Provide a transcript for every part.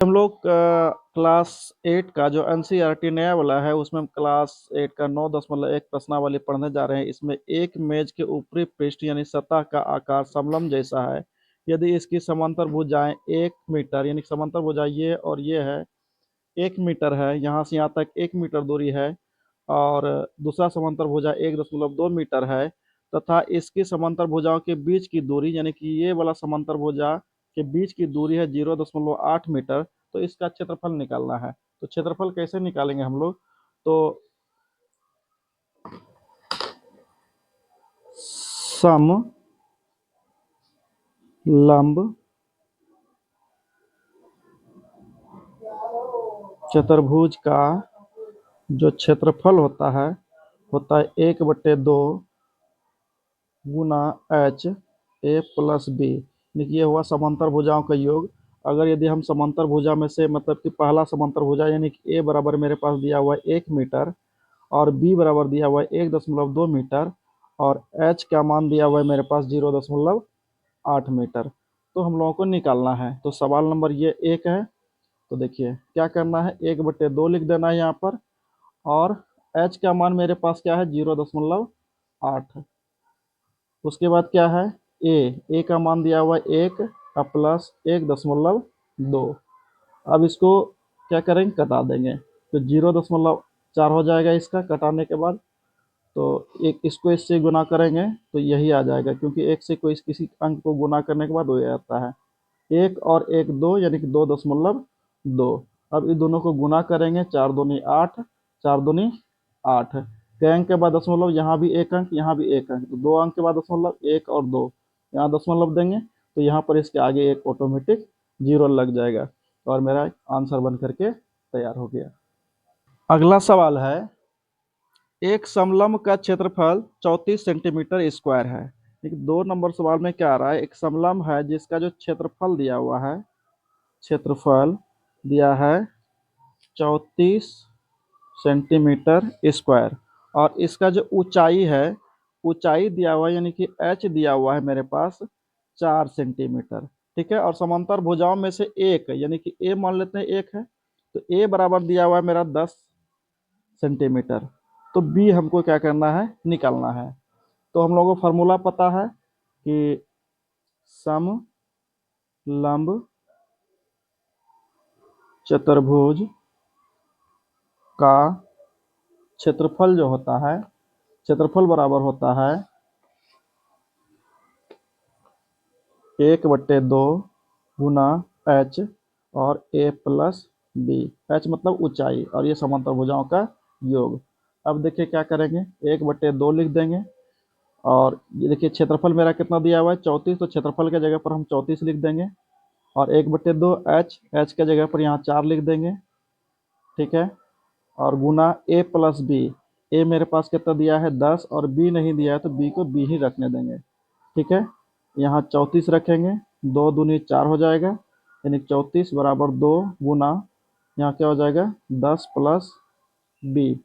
हम लोग क्लास 8 का जो एनसीईआरटी नया वाला है उसमें हम क्लास 8 का 9.1 प्रश्नावली पढ़ने जा रहे हैं। इसमें एक मेज के ऊपरी पृष्ठ यानी सतह का आकार समलंब जैसा है यदि इसकी समांतर भुजाएं 1 मीटर यानी समांतर भुजाएं ये और ये है 1 मीटर है, यहाँ से यहाँ तक 1 मीटर दूरी है और दूसरा समांतर भुजा 1.2 मीटर है तथा इसकी समांतर भुजाओं के बीच की दूरी यानी कि ये वाला समांतर भुजा के बीच की दूरी है 0.8 मीटर। तो इसका क्षेत्रफल निकालना है। तो क्षेत्रफल कैसे निकालेंगे हम लोग? तो सम लंब चतुर्भुज का जो क्षेत्रफल होता है 1/2 गुना एच ए प्लस बी। देखिए ये हुआ समांतर भुजाओं का योग। अगर यदि हम समांतर भुजा में से मतलब कि पहला समांतर भुजा यानी कि ए बराबर मेरे पास दिया हुआ है 1 मीटर और बी बराबर दिया हुआ है 1.2 मीटर और एच का मान दिया हुआ है मेरे पास 0.8 मीटर। तो हम लोगों को निकालना है। तो सवाल नंबर ये 1 है। तो देखिए क्या करना है, 1/2 लिख देना है यहाँ पर और एच का मान मेरे पास क्या है 0.8। उसके बाद क्या है ए का मान दिया हुआ है 1 का प्लस 1.2। अब इसको क्या करेंगे, कटा देंगे। तो 0.4 हो जाएगा इसका कटाने के बाद। तो एक इसको इससे गुना करेंगे तो यही आ जाएगा क्योंकि एक से कोई किसी अंक को गुना करने के बाद वही आता है। 1 और 1 2 यानी कि 2.2। अब इन दोनों को गुना करेंगे, 4 दूनी 8, 4 दूनी 8। कई अंक के बाद दशमलव, यहाँ भी एक अंक यहाँ भी एक अंक, तो 2 अंक के बाद दशमलव 1 और 2 यहाँ दशमलव देंगे तो यहाँ पर इसके आगे एक ऑटोमेटिक 0 लग जाएगा और मेरा आंसर बन करके तैयार हो गया। अगला सवाल है, एक समलंब का क्षेत्रफल 34 सेंटीमीटर स्क्वायर है। 2 नंबर सवाल में क्या आ रहा है, एक समलंब है जिसका जो क्षेत्रफल दिया हुआ है, क्षेत्रफल दिया है 34 सेंटीमीटर स्क्वायर और इसका जो ऊंचाई है, ऊंचाई दिया हुआ है यानी कि एच दिया हुआ है मेरे पास 4 सेंटीमीटर। ठीक है, और समांतर भुजाओं में से एक यानी कि ए मान लेते हैं 1 है, तो ए बराबर दिया हुआ है मेरा 10 सेंटीमीटर। तो बी हमको क्या करना है, निकालना है। तो हम लोगों को फार्मूला पता है कि समलंब चतुर्भुज का क्षेत्रफल जो होता है, क्षेत्रफल बराबर होता है 1/2 गुना एच और ए प्लस बी। एच मतलब ऊंचाई और ये समांतर भुजाओं का योग। अब देखिए क्या करेंगे, 1/2 लिख देंगे और ये देखिए क्षेत्रफल मेरा कितना दिया हुआ है 34, तो क्षेत्रफल के जगह पर हम 34 लिख देंगे और 1/2 एच के जगह पर यहाँ 4 लिख देंगे। ठीक है, और गुना ए प्लस बी। ए मेरे पास कितना दिया है 10 और बी नहीं दिया है तो बी को बी ही रखने देंगे। ठीक है, यहाँ 34 रखेंगे, 2 दूनी 4 हो जाएगा यानी 34 बराबर 2 गुना यहाँ क्या हो जाएगा 10 प्लस बी।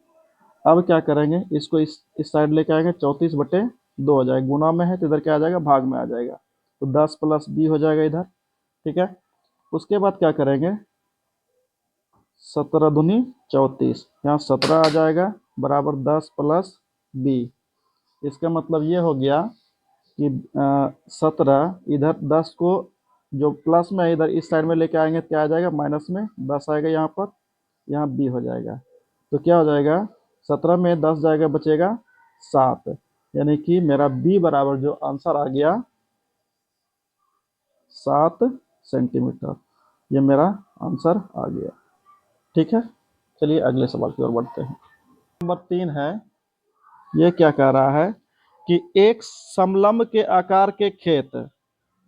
अब क्या करेंगे, इसको इस साइड लेके आएंगे, 34/2 हो जाएगा, गुना में है तो इधर क्या आ जाएगा, भाग में आ जाएगा। तो 10 प्लस बी हो जाएगा इधर। ठीक है, उसके बाद क्या करेंगे, 17 दूनी 34, यहाँ 17 आ जाएगा बराबर 10 प्लस बी। इसका मतलब ये हो गया कि 17 इधर 10 को जो प्लस में इधर इस साइड में लेके आएंगे क्या आ जाएगा, माइनस में 10 आएगा यहाँ पर, यहाँ बी हो जाएगा। तो क्या हो जाएगा, 17 में 10 जाएगा बचेगा 7, यानी कि मेरा बी बराबर जो आंसर आ गया 7 सेंटीमीटर। ये मेरा आंसर आ गया। ठीक है, चलिए अगले सवाल की ओर बढ़ते हैं। नंबर 3 है, ये क्या कह रहा है कि एक समलंब के आकार के खेत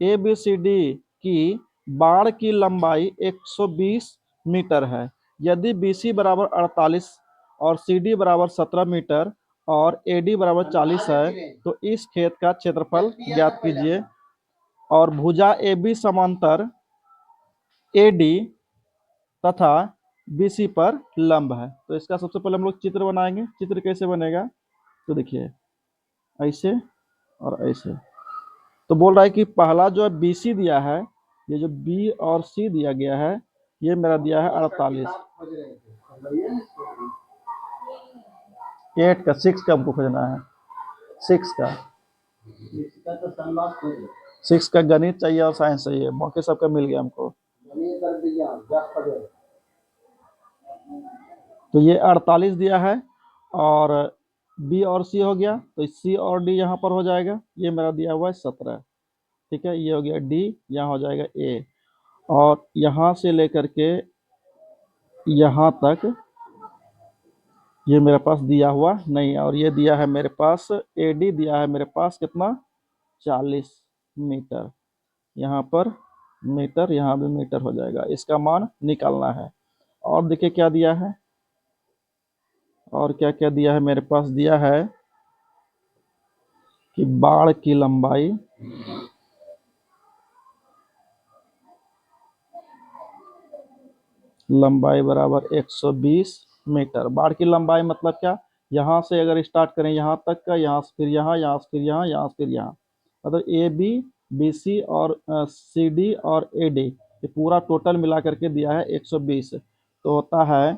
ए बी सी डी की बाड़ की लंबाई 120 मीटर है। यदि बी सी बराबर 48 और सी डी बराबर 17 मीटर और ए डी बराबर 40 है तो इस खेत का क्षेत्रफल ज्ञात कीजिए और भुजा ए बी समांतर ए डी तथा बी सी पर लंब है। तो इसका सबसे पहले हम लोग चित्र बनाएंगे। चित्र कैसे बनेगा, तो देखिए ऐसे और ऐसे। तो बोल रहा है कि पहला जो है बी सी दिया है, ये जो बी और सी दिया गया है, ये मेरा दिया है 48। 8 का 6 का हमको खोजना है, 6 का 6 का गणित चाहिए और साइंस चाहिए, बाकी सबका मिल गया हमको। तो ये 48 दिया है और बी और सी हो गया, तो सी और डी यहाँ पर हो जाएगा। ये मेरा दिया हुआ है 17, ठीक है। ये हो गया डी, यहाँ हो जाएगा ए, और यहाँ से लेकर के यहाँ तक ये मेरे पास दिया हुआ नहीं है। और ये दिया है मेरे पास, ए डी दिया है मेरे पास कितना, 40 मीटर। यहाँ पर मीटर, यहाँ भी मीटर हो जाएगा, इसका मान निकालना है। और देखिए क्या दिया है, और क्या क्या दिया है मेरे पास, दिया है कि बाड़ की लंबाई बराबर 120 मीटर। बाड़ की लंबाई मतलब क्या, यहाँ से अगर स्टार्ट करें यहाँ तक का, यहाँ से फिर यहाँ, यहाँ से फिर यहाँ, यहाँ से फिर यहाँ, मतलब ए बी, बी सी और सी डी और ए डी, ये पूरा टोटल मिला करके दिया है 120। तो होता है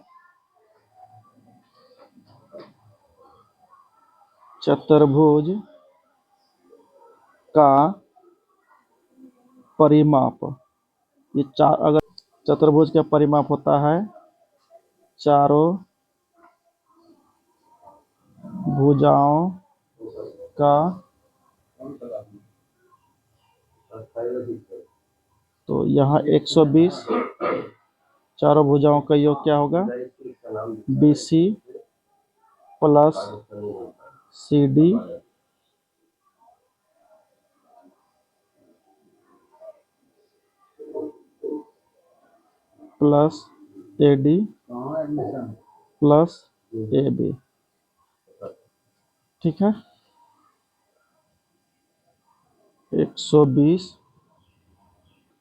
चतुर्भुज का परिमाप, ये चार, अगर चतुर्भुज का परिमाप होता है चारों भुजाओं का, तो यहाँ 120, चारों भुजाओं का योग क्या होगा, B C plus C D plus A D plus A B, ठीक है। 120।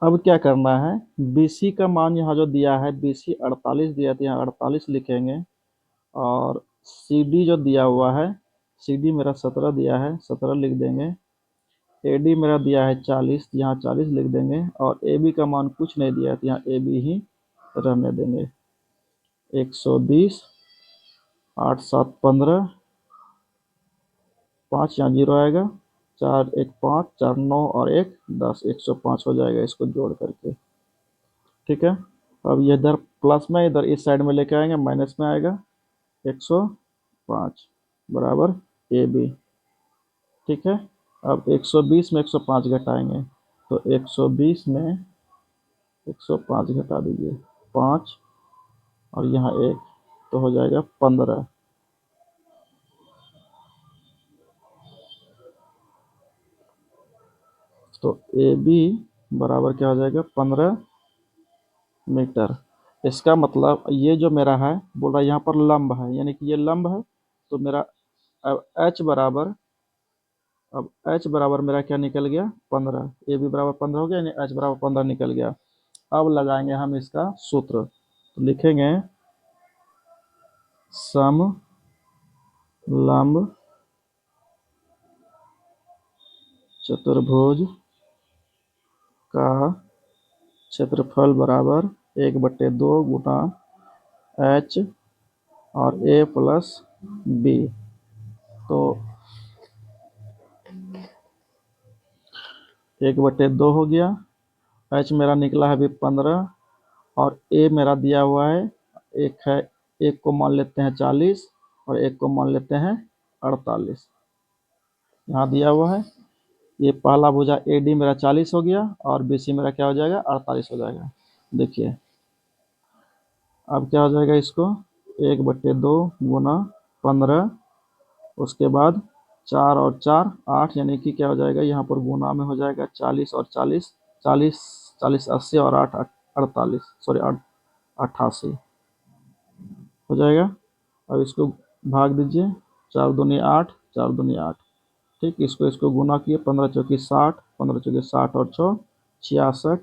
अब क्या करना है, BC का मान यहाँ जो दिया है, BC 48 दिया था, यहाँ 48 लिखेंगे। और CD जो दिया हुआ है, CD मेरा 17 दिया है, 17 लिख देंगे। AD मेरा दिया है 40, यहाँ 40 लिख देंगे। और AB का मान कुछ नहीं दिया है, तो यहाँ AB ही रहने देंगे। 120, 8 7 15, 5 यहाँ 0 आएगा, 4 1 5, 4 9 और 1 10, 105 हो जाएगा इसको जोड़ करके, ठीक है। अब ये इधर प्लस में, इधर इस साइड में लेके आएंगे, माइनस में आएगा 105 बराबर ए बी, ठीक है। अब 120 में 105 घटाएंगे, तो 120 में 105 घटा दीजिए, 5 और यहाँ 1, तो हो जाएगा 15। तो ए बी बराबर क्या हो जाएगा, 15 मीटर। इसका मतलब ये जो मेरा है, बोल रहा है यहाँ पर लंब है, यानी कि ये लंब है, तो मेरा अब h बराबर, अब h बराबर मेरा क्या निकल गया, 15। ए बी बराबर 15 हो गया, यानी h बराबर 15 निकल गया। अब लगाएंगे हम इसका सूत्र, तो लिखेंगे सम लंब चतुर्भुज का क्षेत्रफल बराबर 1/2 गुना h और a प्लस b। तो 1/2 हो गया, h मेरा निकला है अभी 15, और a मेरा दिया हुआ है, एक है, एक को मान लेते हैं 40 और एक को मान लेते हैं 48, यहाँ दिया हुआ है। ये पहला भुजा ए डी मेरा 40 हो गया और बी सी मेरा क्या हो जाएगा, 48 हो जाएगा। देखिए अब क्या हो जाएगा, इसको 1/2 गुना 15, उसके बाद 4 और 4 8, यानी कि क्या हो जाएगा, यहाँ पर गुना में हो जाएगा 40 और 40, 40 40 80 और 8 48, सॉरी 88 हो जाएगा। अब इसको भाग दीजिए, 4 दूनी 8, 4 दूनी 8, ठीक। इसको गुना किए, 15 चौकी 60, 15 चौकी 60 और 6 66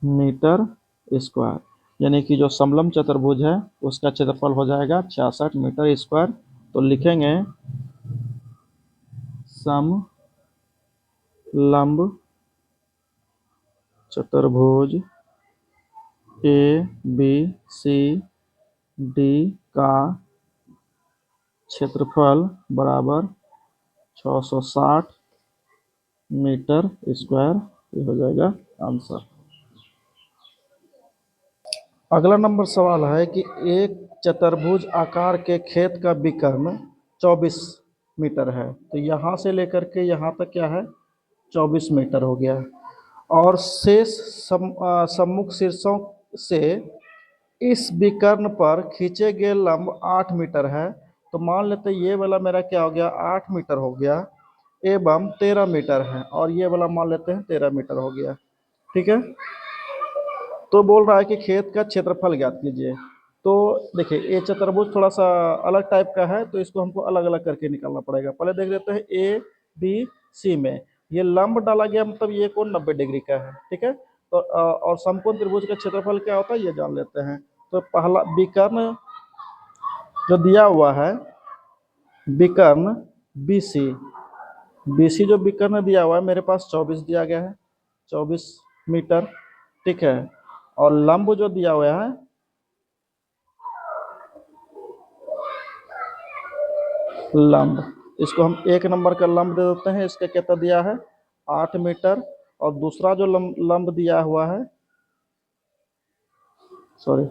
मीटर स्क्वायर, यानी कि जो समलंब चतुर्भुज है उसका क्षेत्रफल हो जाएगा 66 मीटर स्क्वायर। तो लिखेंगे समलंब चतुर्भुज ए बी सी डी का क्षेत्रफल बराबर 660 मीटर स्क्वायर, ये हो जाएगा आंसर। अगला नंबर सवाल है कि एक चतुर्भुज आकार के खेत का विकर्ण 24 मीटर है, तो यहाँ से लेकर के यहाँ तक क्या है 24 मीटर हो गया, और शेष सम्मुख शीर्षों से इस विकर्ण पर खींचे गए लंब 8 मीटर है। तो मान लेते ये वाला मेरा क्या हो गया 8 मीटर हो गया, एवं 13 मीटर है, और ये वाला मान लेते हैं 13 मीटर हो गया। ठीक है, तो बोल रहा है कि खेत का क्षेत्रफल ज्ञात कीजिए। तो देखिए ये चतुर्भुज थोड़ा सा अलग टाइप का है, तो इसको हमको अलग अलग करके निकालना पड़ेगा। पहले देख लेते हैं ए बी सी में ये लंब डाला गया, मतलब ये कोण 90 डिग्री का है। ठीक है, तो और समकोण त्रिभुज का क्षेत्रफल क्या होता है ये जान लेते हैं। तो पहला विकर्ण जो दिया हुआ है, विकर्ण बी सी जो विकर्ण दिया हुआ है मेरे पास 24 दिया गया है, 24 मीटर। ठीक है, और लंब जो दिया हुआ है लंब, इसको हम 1 नंबर का लंब दे देते हैं। इसका कितना दिया है 8 मीटर, और दूसरा जो लंब दिया हुआ है, सॉरी,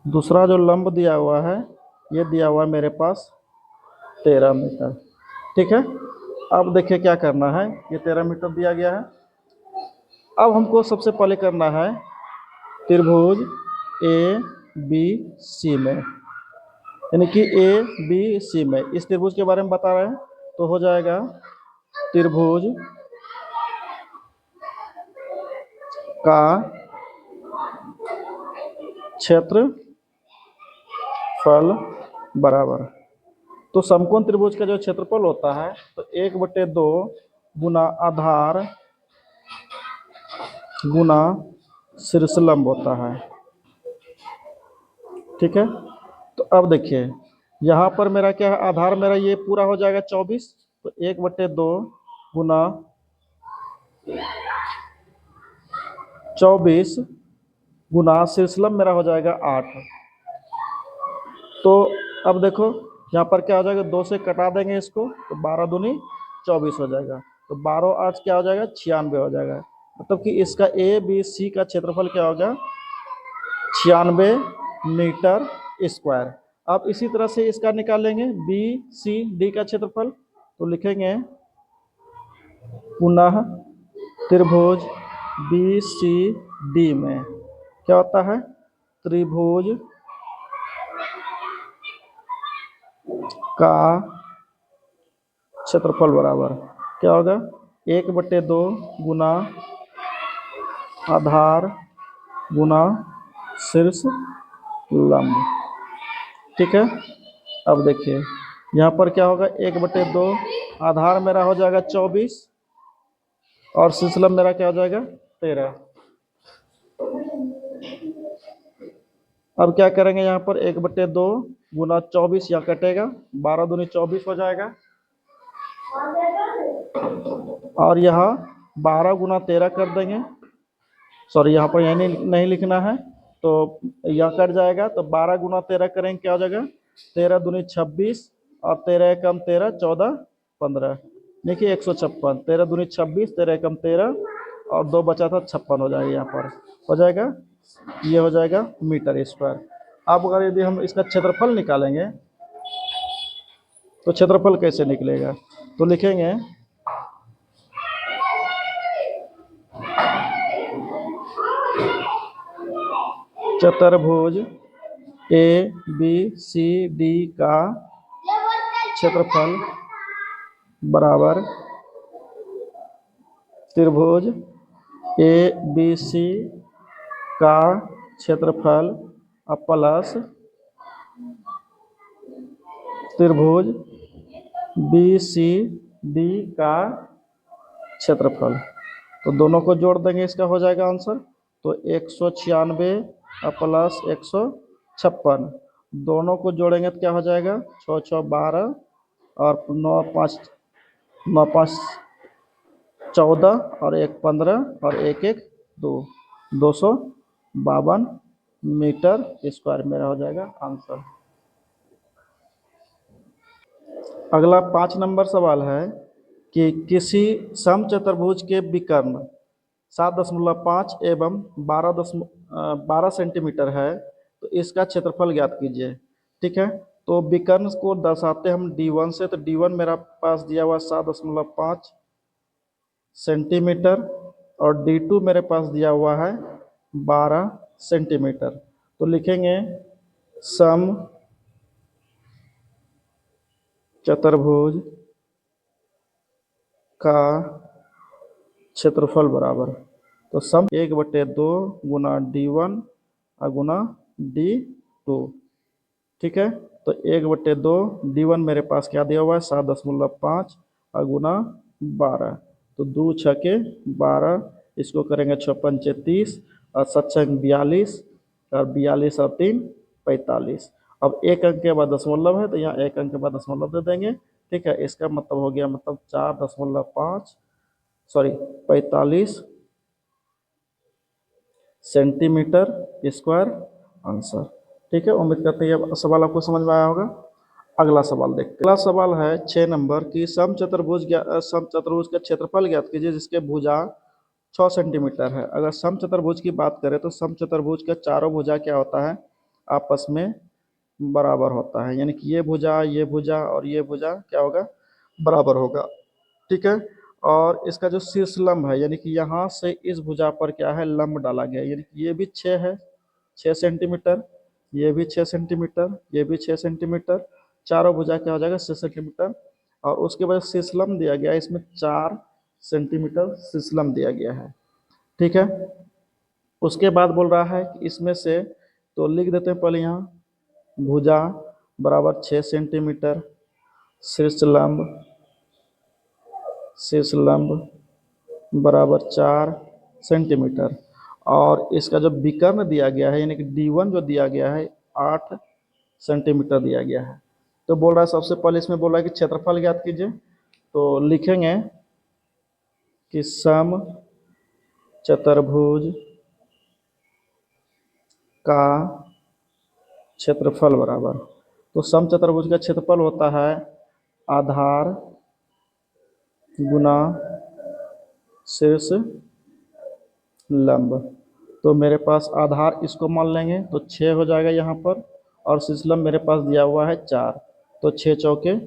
दूसरा जो लंब दिया हुआ है ये दिया हुआ है मेरे पास 13 मीटर। ठीक है, अब देखिए क्या करना है, ये 13 मीटर दिया गया है। अब हमको सबसे पहले करना है त्रिभुज ए बी सी में, यानी कि ए बी सी में इस त्रिभुज के बारे में बता रहे हैं। तो हो जाएगा त्रिभुज का क्षेत्रफल बराबर, तो समकोण त्रिभुज का जो क्षेत्रफल होता है तो 1/2 गुना आधार गुना शीर्षलंब होता है। ठीक है, तो अब देखिए यहाँ पर मेरा क्या है, आधार मेरा ये पूरा हो जाएगा 24, तो 1/2 गुना 24 गुना शीर्षलंब मेरा हो जाएगा 8। तो अब देखो यहाँ पर क्या हो जाएगा, 2 से कटा देंगे इसको, तो 12 दूनी 24 हो जाएगा, तो 12 8 क्या हो जाएगा 96 हो जाएगा। मतलब कि इसका ए बी सी का क्षेत्रफल क्या होगा 96 मीटर स्क्वायर। अब इसी तरह से इसका निकालेंगे बी सी डी का क्षेत्रफल, तो लिखेंगे पुनः त्रिभुज बी सी डी में क्या होता है, त्रिभुज का क्षेत्रफल बराबर क्या होगा 1/2 गुना आधार गुना शीर्ष लंब। ठीक है, अब देखिए यहाँ पर क्या होगा 1/2, आधार मेरा हो जाएगा 24 और शीर्ष लंब मेरा क्या हो जाएगा 13। अब क्या करेंगे यहाँ पर 1/2 गुना 24 यहाँ कटेगा, 12 दूनी 24 हो जाएगा, और यहाँ 12 गुना 13 कर देंगे। सॉरी यहाँ पर यह नहीं लिखना है, तो यह कट जाएगा, तो 12 गुना 13 करेंगे क्या हो जाएगा 13 दूनी 26 और 13 एकम 13 14 15, देखिए 156, 13 दूनी 26 13 एकम 13 और 2 बचा था 56 हो जाएगा, यहाँ पर हो जाएगा, ये हो जाएगा मीटर स्क्वायर। अब अगर यदि हम इसका क्षेत्रफल निकालेंगे तो क्षेत्रफल कैसे निकलेगा, तो लिखेंगे चतुर्भुज ए बी सी डी का क्षेत्रफल बराबर त्रिभुज ए बी सी का क्षेत्रफल प्लस त्रिभुज बी सी डी का क्षेत्रफल, तो दोनों को जोड़ देंगे, इसका हो जाएगा आंसर। तो 196 प्लस 156, दोनों को जोड़ेंगे तो क्या हो जाएगा 6 6 12 और 9 5 9 5 14 और 1 15 और 1 1 2, 252 मीटर स्क्वायर मेरा हो जाएगा आंसर। अगला 5 नंबर सवाल है कि किसी समचतुर्भुज के विकर्ण 7.5 एवं 12 सेंटीमीटर है, तो इसका क्षेत्रफल ज्ञात कीजिए। ठीक है, तो विकर्ण को दर्शाते हम D1 से, तो D1 मेरा पास दिया हुआ 7.5 सेंटीमीटर और D2 मेरे पास दिया हुआ है 12 सेंटीमीटर। तो लिखेंगे सम चतुर्भुज का क्षेत्रफल बराबर, तो सम 1/2 गुना D1 और गुना D2। ठीक है, तो 1/2 D1 मेरे पास क्या दिया हुआ है 7.5 और गुना 12, तो 2×6 = 12, इसको करेंगे 6×5 = 30 और 7×6 = 42 और 42 और 3 = 45। अब एक अंक के बाद दशमलव है तो यहाँ एक अंक के बाद दशमलव दे देंगे। ठीक है, इसका मतलब हो गया, मतलब 45 सेंटीमीटर स्क्वायर आंसर। ठीक है, उम्मीद करते हैं ये सवाल आपको समझ में आया होगा। अगला सवाल देखते हैं। अगला सवाल है 6 नंबर की समचतुर्भुज का क्षेत्रफल ज्ञात कीजिए जिसके भुजा 6 सेंटीमीटर है। अगर समचतुर्भुज की बात करें तो समचतुर्भुज का चारों भुजा क्या होता है, आपस में बराबर होता है, यानी कि ये भुजा और ये भुजा क्या होगा, बराबर होगा। ठीक है, और इसका जो शीर्ष लंब है, यानी कि यहाँ से इस भुजा पर क्या है, लंब डाला गया है, यानी कि ये भी 6 है, 6 सेंटीमीटर, ये भी 6 सेंटीमीटर, ये भी 6 सेंटीमीटर, चारों भुजा क्या हो जाएगा 6 सेंटीमीटर। और उसके बाद शीर्ष लंब दिया गया है, इसमें 4 सेंटीमीटर शीर्ष लंब दिया गया है। ठीक है, उसके बाद बोल रहा है कि इसमें से, तो लिख देते हैं पहले यहाँ, भुजा बराबर 6 सेंटीमीटर, शीर्ष लंब बराबर 4 सेंटीमीटर, और इसका जो विकर्ण दिया गया है यानी कि D1 जो दिया गया है 8 सेंटीमीटर दिया गया है। तो बोल रहा है सबसे पहले इसमें बोल रहा है कि क्षेत्रफल ज्ञात कीजिए, तो लिखेंगे कि सम चतुर्भुज का क्षेत्रफल बराबर, तो सम चतुर्भुज का क्षेत्रफल होता है आधार गुना शीर्ष लंब। तो मेरे पास आधार इसको मान लेंगे तो 6 हो जाएगा यहाँ पर, और शीर्ष लंब मेरे पास दिया हुआ है 4, तो 6×4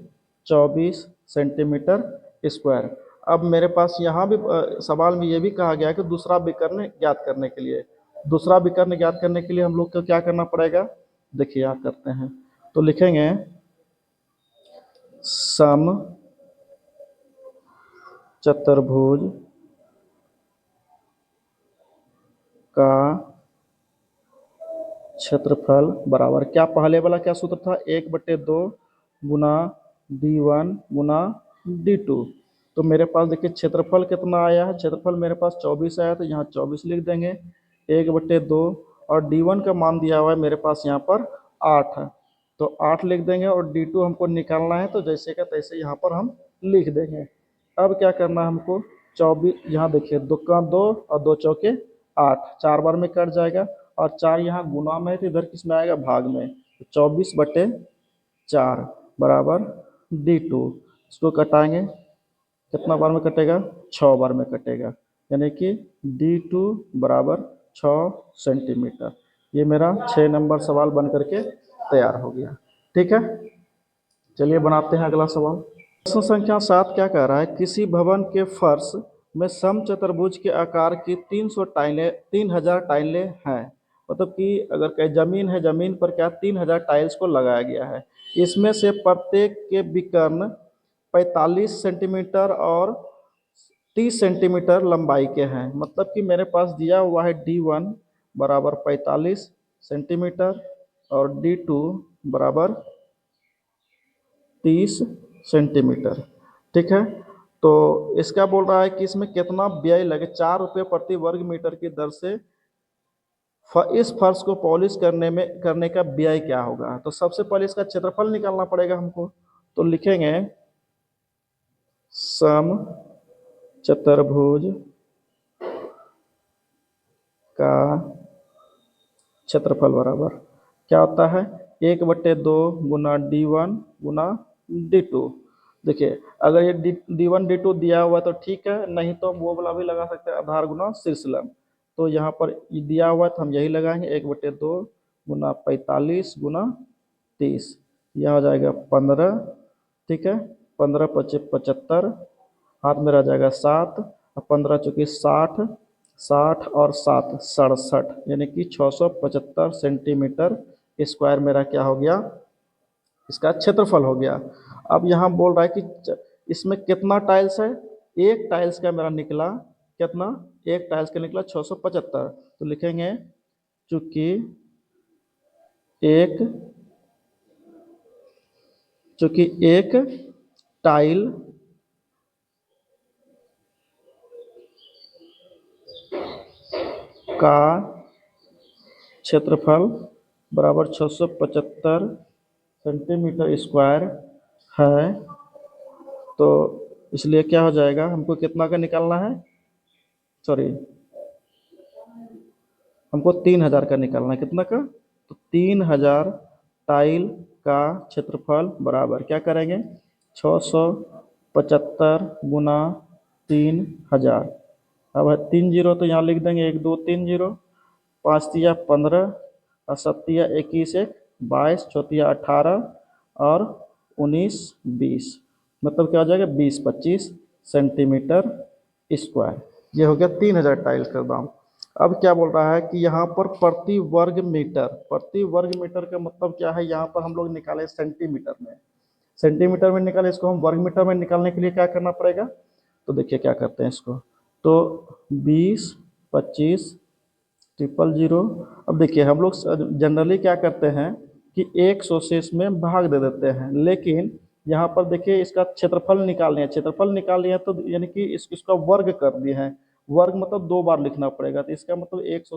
= 24 सेंटीमीटर स्क्वायर। अब मेरे पास यहाँ भी सवाल में ये भी कहा गया है कि दूसरा विकर्ण ज्ञात करने के लिए, हम लोग को क्या करना पड़ेगा, देखिए यहाँ करते हैं, तो लिखेंगे सम चतुर्भुज का क्षेत्रफल बराबर, क्या पहले वाला क्या सूत्र था, 1/2 गुना D1 गुना D2। तो मेरे पास देखिए क्षेत्रफल कितना आया है, क्षेत्रफल मेरे पास 24 आया, तो यहाँ 24 लिख देंगे 1/2, और D1 का मान दिया हुआ है मेरे पास यहाँ पर 8 है, तो 8 लिख देंगे, और D2 हमको निकालना है, तो जैसे का तैसे यहाँ पर हम लिख देंगे। अब क्या करना है हमको, 24 यहाँ देखिए, 2 का 2 और 2×4 = 8, 4 बार में कट जाएगा, और 4 यहाँ गुना में है तो इधर किस में आएगा, भाग में, तो 24/4 बराबर D2। इसको कटाएंगे, कितना बार में कटेगा, 6 बार में कटेगा, यानी कि D2 बराबर 6 सेंटीमीटर। ये मेरा 6 नंबर सवाल बन करके तैयार हो गया। ठीक है, चलिए बनाते हैं अगला सवाल। प्रश्न संख्या 7 क्या कह रहा है, किसी भवन के फर्श में समचतुर्भुज के आकार की 3000 टाइलें हैं, मतलब कि अगर कहीं जमीन है, जमीन पर क्या 3000 टाइल्स को लगाया गया है, इसमें से प्रत्येक के विकर्ण 45 सेंटीमीटर और 30 सेंटीमीटर लंबाई के हैं। मतलब कि मेरे पास दिया हुआ है D1 बराबर 45 सेंटीमीटर और D2 बराबर 30 सेंटीमीटर। ठीक है, तो इसका बोल रहा है कि इसमें कितना व्यय लगे, 4 रुपये प्रति वर्ग मीटर की दर से इस फर्श को पॉलिश करने का व्यय क्या होगा। तो सबसे पहले इसका क्षेत्रफल निकालना पड़ेगा हमको, तो लिखेंगे सम चतुर्भुज का क्षेत्रफल बराबर क्या होता है, 1/2 गुना D1 गुना D2। देखिए अगर ये D1 D2 दिया हुआ तो ठीक है, नहीं तो हम वो वाला भी लगा सकते हैं, आधार गुना शीर्ष लंब। तो यहाँ पर दिया हुआ है तो हम यही लगाएंगे, 1/2 गुना 45 गुना 30, यह हो जाएगा 15। ठीक है, 15 पच्चीस 75, हाथ में रह जाएगा 7, और 15 चूँकि 60, 60 और 7 67, यानी कि 675 सेंटीमीटर स्क्वायर मेरा क्या हो गया, इसका क्षेत्रफल हो गया। अब यहाँ बोल रहा है कि इसमें कितना टाइल्स है, एक टाइल्स का मेरा निकला कितना, एक टाइल्स का निकला 675। तो लिखेंगे चूंकि एक चूंकि एक टाइल का क्षेत्रफल बराबर 675 सेंटीमीटर स्क्वायर है, तो इसलिए क्या हो जाएगा, हमको कितना का निकालना है, सॉरी हमको 3000 का निकालना है। कितना का, तो 3000 टाइल का क्षेत्रफल बराबर क्या करेंगे, 675 गुना 3000। अब है 3 जीरो तो यहाँ लिख देंगे, 1 2 3 जीरो, 5 तिया 15, और 7 तिया 21, 1 22, चौथिया 18, और 19 20, मतलब क्या हो जाएगा 20 25 सेंटीमीटर स्क्वायर। ये हो गया 3000 टाइल का दाम। अब क्या बोल रहा है कि यहाँ पर प्रति वर्ग मीटर का मतलब क्या है, यहाँ पर हम लोग निकाले सेंटीमीटर में, सेंटीमीटर में निकाले, इसको हम वर्ग मीटर में निकालने के लिए क्या करना पड़ेगा, तो देखिए क्या करते हैं इसको, तो 20 25 000। अब देखिए हम लोग जनरली क्या करते हैं कि 100 से इसमें भाग दे देते हैं, लेकिन यहाँ पर देखिए इसका क्षेत्रफल निकालने हैं, क्षेत्रफल निकाल लिया तो यानी कि इसका वर्ग कर दिए हैं, वर्ग मतलब 2 बार लिखना पड़ेगा, तो इसका मतलब 100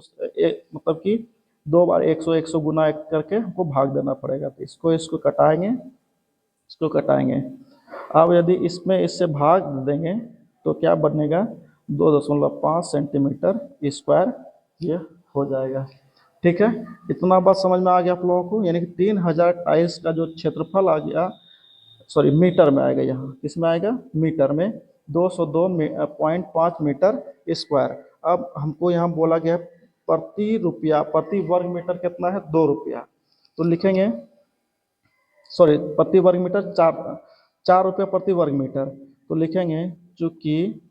मतलब कि 2 बार 100 100 गुना करके हमको भाग देना पड़ेगा, तो इसको कटाएंगे, इसको कटाएंगे। अब यदि इसमें इससे भाग देंगे तो क्या बनेगा, 2.5 सेंटीमीटर स्क्वायर ये हो जाएगा। ठीक है, इतना बात समझ में आ गया आप लोगों को, यानी कि 3000 टाइल्स का जो क्षेत्रफल आ गया, सॉरी मीटर में आएगा, यहाँ किसमें आएगा, मीटर में, 202.5 मीटर स्क्वायर। अब हमको यहाँ बोला गया प्रति वर्ग मीटर कितना है, 2 रुपया, तो लिखेंगे, सॉरी प्रति वर्ग मीटर 4 रुपया प्रति वर्ग मीटर, तो लिखेंगे चूंकि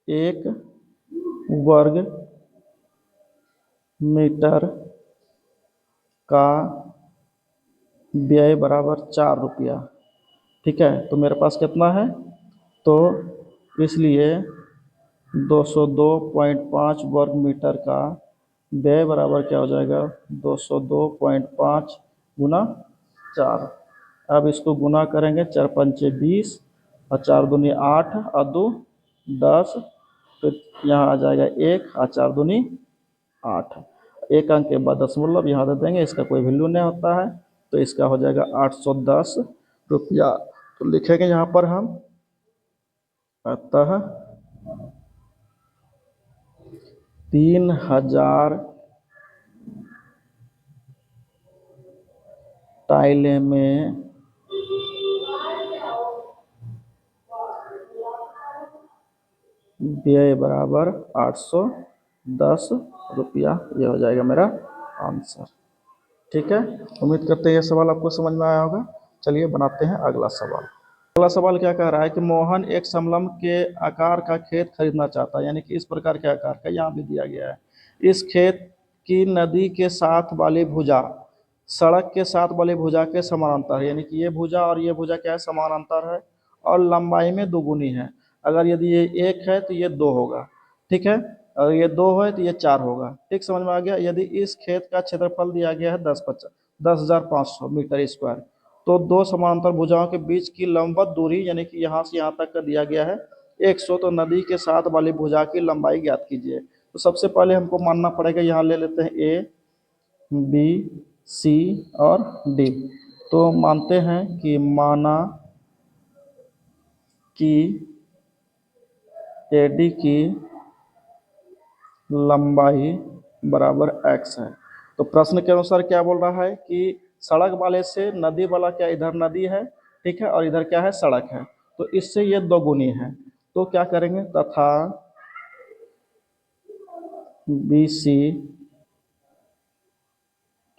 एक वर्ग मीटर का व्यय बराबर 4 रुपया। ठीक है, तो मेरे पास कितना है, तो इसलिए 202.5 वर्ग मीटर का व्यय बराबर क्या हो जाएगा, 202.5 गुना 4। अब इसको गुना करेंगे, 4 पंचे 20, और 4 दूनी 8, और 2 10, तो यहाँ आ जाएगा 1, और 4 दूनी 8, एक अंक के बाद दशमलव यहाँ दे देंगे, इसका कोई वैल्यू नहीं होता है, तो इसका हो जाएगा 810 रुपया। तो लिखेंगे यहाँ पर हम, अतः 3000 टाइलें में व्यय बराबर 810 रुपया, ये हो जाएगा मेरा आंसर। ठीक है, उम्मीद करते हैं ये सवाल आपको समझ में आया होगा। चलिए बनाते हैं अगला सवाल। अगला सवाल क्या कह रहा है कि मोहन एक समलंब के आकार का खेत खरीदना चाहता है, यानी कि इस प्रकार के आकार का यहाँ भी दिया गया है। इस खेत की नदी के साथ वाली भुजा सड़क के साथ वाली भुजा के समानांतर है, यानी कि ये भुजा और ये भुजा क्या है, समानांतर है, और लंबाई में दोगुनी है। अगर यदि ये 1 है तो ये 2 होगा, ठीक है, अगर ये 2 है तो ये 4 होगा। ठीक, समझ में आ गया। यदि इस खेत का क्षेत्रफल दिया गया है 10,500 मीटर स्क्वायर, तो दो समांतर भुजाओं के बीच की लंबवत दूरी, यानी कि यहाँ से यहाँ तक का दिया गया है 100, तो नदी के साथ वाली भुजा की लंबाई ज्ञात कीजिए। तो सबसे पहले हमको मानना पड़ेगा, यहाँ ले लेते हैं ए बी सी और डी। तो मानते हैं कि माना कि एडी की लंबाई बराबर x है। तो प्रश्न के अनुसार क्या बोल रहा है कि सड़क वाले से नदी वाला, क्या इधर नदी है, ठीक है, और इधर क्या है, सड़क है, तो इससे ये दोगुनी है। तो क्या करेंगे, तथा BC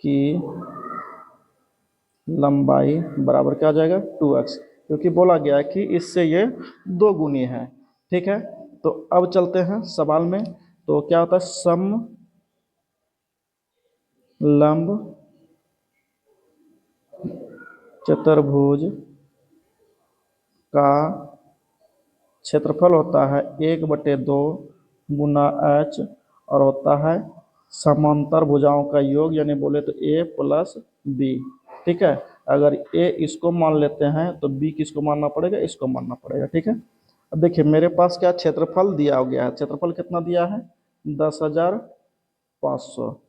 की लंबाई बराबर क्या आ जाएगा, 2x, क्योंकि बोला गया है कि इससे ये दो गुनी है। ठीक है, तो अब चलते हैं सवाल में। तो क्या होता है, समलंब चतुर्भुज का क्षेत्रफल होता है 1/2 गुना h, और होता है समांतर भुजाओं का योग, यानी बोले तो a प्लस b। ठीक है, अगर a इसको मान लेते हैं तो b किसको मानना पड़ेगा, इसको मानना पड़ेगा। ठीक है, अब देखिए मेरे पास क्या क्षेत्रफल दिया गया है, क्षेत्रफल कितना दिया है, 10,500,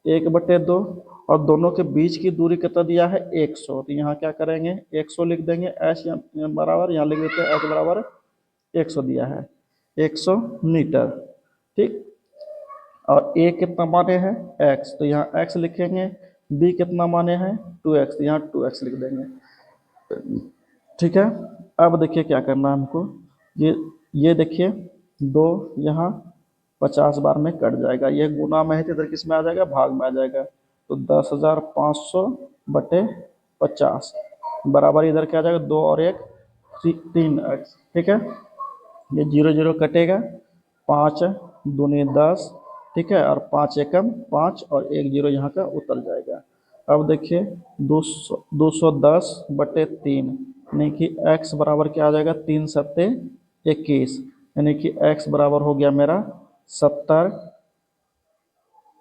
1/2, और दोनों के बीच की दूरी कितना दिया है, 100। तो यहाँ क्या करेंगे, 100 लिख देंगे, h बराबर, यहाँ लिख देते हैं h बराबर 100 दिया है, 100 मीटर। ठीक, और a कितना माने हैं, x, तो यहाँ x लिखेंगे, b कितना माने हैं, 2x, तो यहाँ 2x लिख देंगे। ठीक है, अब देखिए क्या करना है हमको, ये देखिए दो यहाँ 50 बार में कट जाएगा, ये गुना में है तो इधर किस में आ जाएगा, भाग में आ जाएगा। तो 10,500/50 बराबर इधर क्या आ जाएगा, 2 और 1 3x। ठीक है, ये 0 0 कटेगा, 5 दूनी 10, ठीक है, और 5 एकम 5, और 1 0 यहाँ का उतर जाएगा। अब देखिए 210/3, यानी कि x बराबर क्या आ जाएगा, 3 सत्ते 21, यानी कि x बराबर हो गया मेरा 70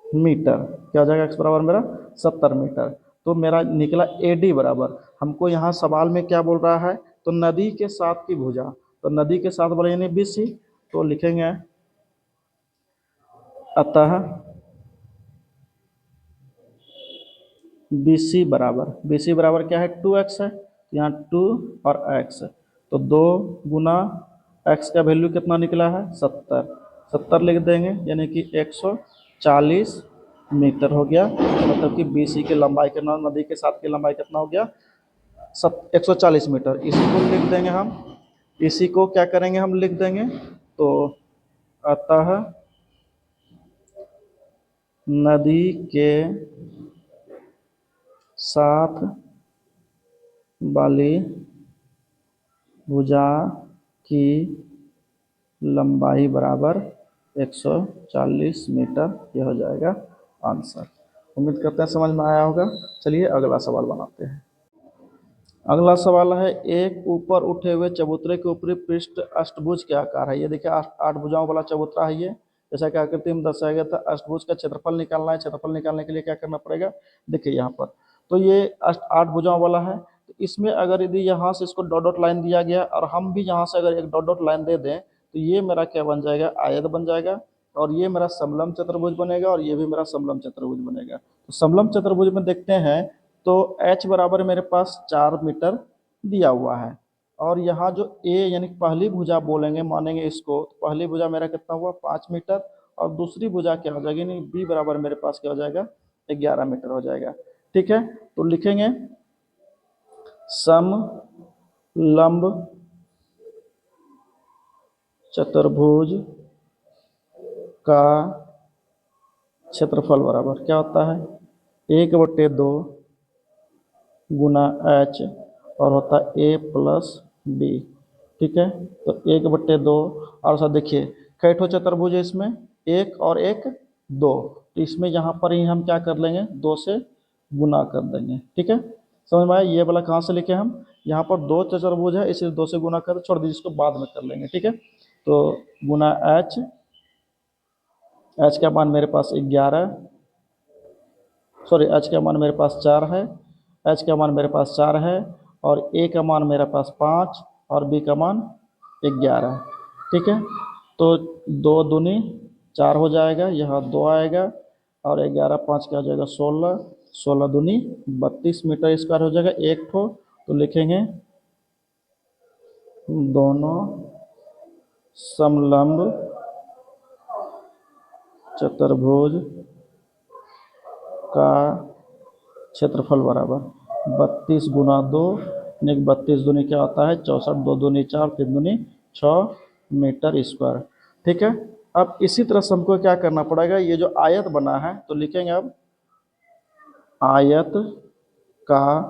मीटर। क्या हो जाएगा, x बराबर मेरा 70 मीटर। तो मेरा निकला AD बराबर, हमको यहाँ सवाल में क्या बोल रहा है, तो नदी के साथ की भुजा, तो नदी के साथ बोला यानी BC, तो लिखेंगे अतः BC बराबर क्या है, 2x है, तो यहाँ 2 और x, तो 2 गुना x का वैल्यू कितना निकला है, 70 लिख देंगे, यानी कि 140 मीटर हो गया। मतलब कि BC की लंबाई कितना, नदी के साथ की लंबाई कितना हो गया, 140 मीटर। इसी को लिख देंगे हम, इसी को क्या करेंगे, हम लिख देंगे, तो अतः नदी के साथ वाली भुजा की लंबाई बराबर 140 मीटर, यह हो जाएगा आंसर। उम्मीद करते हैं समझ में आया होगा। चलिए अगला सवाल बनाते हैं। अगला सवाल है, एक ऊपर उठे हुए चबूतरे के ऊपरी पृष्ठ अष्टभुज के आकार है। ये देखिए 8 भुजाओं वाला चबूतरा है ये, जैसा कि आकृति में दर्शाया गया था। अष्टभुज का क्षेत्रफल निकालना है, क्षेत्रफल निकालने के लिए क्या करना पड़ेगा, देखिए यहाँ पर, तो ये 8 भुजाओं वाला है। तो इसमें अगर यदि यहाँ से इसको डॉट डॉट लाइन दिया गया, और हम भी यहाँ से अगर एक डॉट डॉट लाइन दे दें, तो ये मेरा क्या बन जाएगा, आयत बन जाएगा, और ये मेरा समलंब चतुर्भुज बनेगा, और ये भी मेरा समलंब चतुर्भुज बनेगा। तो समलंब चतुर्भुज में देखते हैं, तो h बराबर मेरे पास 4 मीटर दिया हुआ है, और यहाँ जो a यानी पहली भुजा बोलेंगे, मानेंगे इसको, तो पहली भुजा मेरा कितना हुआ, 5 मीटर, और दूसरी भुजा क्या हो जाएगी, यानी b बराबर मेरे पास क्या हो जाएगा, 11 मीटर हो जाएगा। ठीक है, तो लिखेंगे समलंब चतुर्भुज का क्षेत्रफल बराबर क्या होता है, 1/2 गुना h, और होता है a प्लस b। ठीक है, तो 1/2, और साथ देखिए कई ठो चतुर्भुज है इसमें, 1 और 1 2, तो इसमें यहाँ पर ही हम क्या कर लेंगे, 2 से गुना कर देंगे। ठीक है, समझ में आया, ये वाला कहाँ से लिखे हम, यहाँ पर 2 चतुर्भुज है, इसलिए 2 से गुना कर, छोड़ दीजिए, इसको बाद में कर लेंगे। ठीक है, तो गुना h का मान मेरे पास 11, सॉरी h का मान मेरे पास 4 है, h का मान मेरे पास 4 है, और a का मान मेरे पास 5, और b का मान 11। ठीक है, तो 2 दूनी 4 हो जाएगा, यहाँ 2 आएगा, और 11 5 क्या हो जाएगा, 16, 16 दूनी 32 मीटर स्क्वायर हो जाएगा एक ठो। तो लिखेंगे दोनों समलंब चतुर्भुज का क्षेत्रफल बराबर 32 गुना 2, यानी 32 दूनी क्या होता है 64, 2 दूनी 4, 3 दूनी 6 मीटर स्क्वायर। ठीक है, अब इसी तरह से हमको क्या करना पड़ेगा, ये जो आयत बना है तो लिखेंगे अब आयत का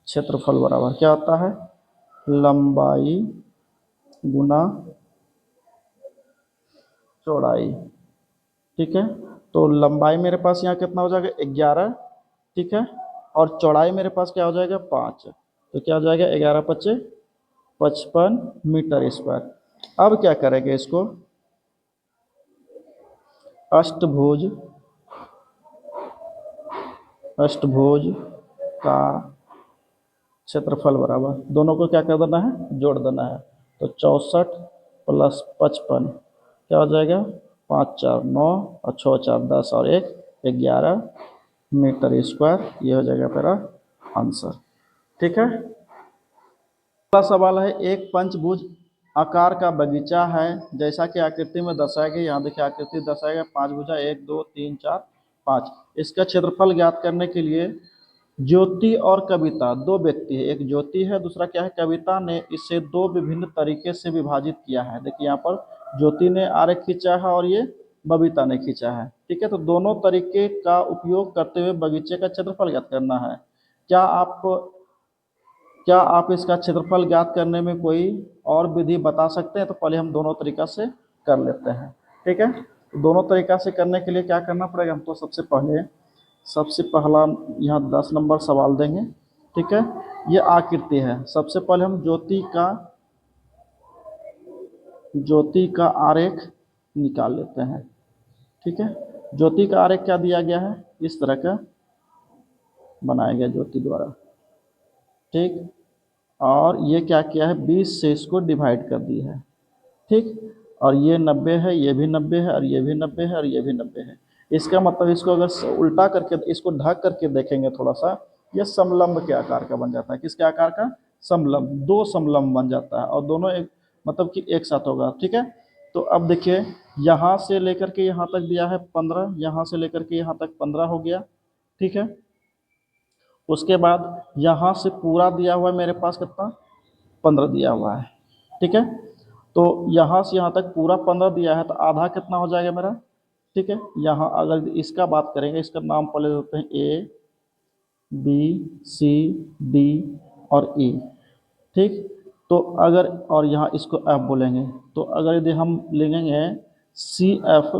क्षेत्रफल बराबर क्या होता है, लंबाई गुना चौड़ाई। ठीक है, तो लंबाई मेरे पास यहाँ कितना हो जाएगा 11, ठीक है, और चौड़ाई मेरे पास क्या हो जाएगा 5, तो क्या हो जाएगा 11 पच्चे 55 मीटर स्क्वायर। अब क्या करेंगे इसको, अष्टभुज अष्टभुज का क्षेत्रफल बराबर, दोनों को क्या कर देना है जोड़ देना है, तो 64 प्लस 55 क्या हो जाएगा 5 4 9 और 6 4 10 और 1 11 मीटर स्क्वायर। ये हो जाएगा मेरा आंसर। ठीक है, अगला सवाल है, एक पंचभुज आकार का बगीचा है जैसा कि आकृति में दर्शाया गया। यहाँ देखिए आकृति दर्शाया गया, 5 भुजा 1 2 3 4 5। इसका क्षेत्रफल ज्ञात करने के लिए ज्योति और कविता दो व्यक्ति है, एक ज्योति है दूसरा क्या है कविता ने इसे दो विभिन्न तरीके से विभाजित किया है। देखिए यहाँ पर ज्योति ने आरेख खींचा है और ये बबीता ने खींचा है। ठीक है, तो दोनों तरीके का उपयोग करते हुए बगीचे का क्षेत्रफल ज्ञात करना है। क्या आप इसका क्षेत्रफल ज्ञात करने में कोई और विधि बता सकते हैं, तो पहले हम दोनों तरीका से कर लेते हैं। ठीक है, तो दोनों तरीका से करने के लिए क्या करना पड़ेगा हमको, सबसे पहला यहाँ 10 नंबर सवाल देंगे। ठीक है, ये आकृति है, सबसे पहले हम ज्योति का आरेख निकाल लेते हैं। ठीक है, ज्योति का आरेख क्या दिया गया है, इस तरह का बनाया गया ज्योति द्वारा। ठीक, और ये क्या किया है 20 से इसको डिवाइड कर दी है। ठीक, और ये 90 है, ये भी 90 है, और ये भी 90 है, और ये भी 90 है। इसका मतलब इसको अगर उल्टा करके इसको ढक करके देखेंगे थोड़ा सा, ये समलंब के आकार का बन जाता है। किसके आकार का, समलंब, दो समलंब बन जाता है और दोनों एक मतलब कि एक साथ होगा। ठीक है, तो अब देखिए यहाँ से लेकर के यहाँ तक दिया है 15, यहाँ से लेकर के यहाँ तक 15 हो गया। ठीक है, उसके बाद यहाँ से पूरा दिया हुआ है मेरे पास कितना 15 दिया हुआ है। ठीक है, तो यहाँ से यहाँ तक पूरा 15 दिया है, तो आधा कितना हो जाएगा मेरा। ठीक है, यहाँ अगर इसका बात करेंगे, इसका नाम पहले देते हैं ए बी सी डी और ई। ठीक, तो अगर और यहाँ इसको एफ बोलेंगे, तो अगर यदि हम लेंगे सी एफ